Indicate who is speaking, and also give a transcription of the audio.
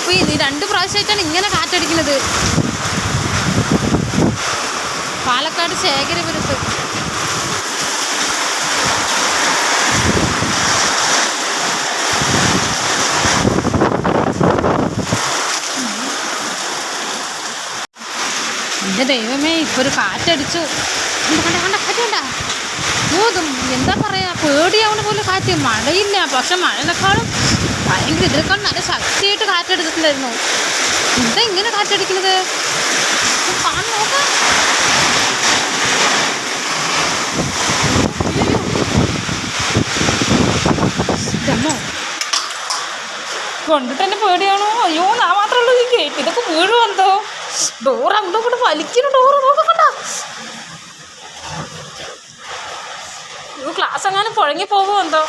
Speaker 1: അപ്പോൾ ഈ 2 പ്രാവശ്യമായിട്ടാണ് ഇങ്ങനെ കാറ്റടിക്കുന്നത്. പാലക്കാട് ശേഖരപുരത്ത് എൻ്റെ ദൈവമേ, ഇപ്പോൾ ഒരു കാറ്റടിച്ചു. കണ്ട കാറ്റണ്ട. എന്താ പറയുക, പേടിയാവുന്ന പോലെ കാറ്റ്. മഴയില്ല, പക്ഷെ മഴനേക്കാളും ഭയങ്കര ഇതിനേക്കാളും നല്ല ശക്തിയായിട്ട് കാറ്റടിച്ചിട്ടുണ്ടായിരുന്നു. എന്താ ഇങ്ങനെ കാറ്റടിക്കുന്നത്? കാണാൻ നോക്കാം. കണ്ടിട്ട് തന്നെ പേടിയാണോ? അയ്യോ, ഞാൻ മാത്രമല്ലോ ഈ കേട്ട്. ഇതൊക്കെ വീഴുമെന്തോ. ഡോർ അങ്ങോട്ടും കൊണ്ട് വലിക്കുന്നു. ഡോറ് നോക്കണ്ട. ക്ലാസ് എങ്ങാനും പുഴങ്ങി പോകുമോ എന്തോ.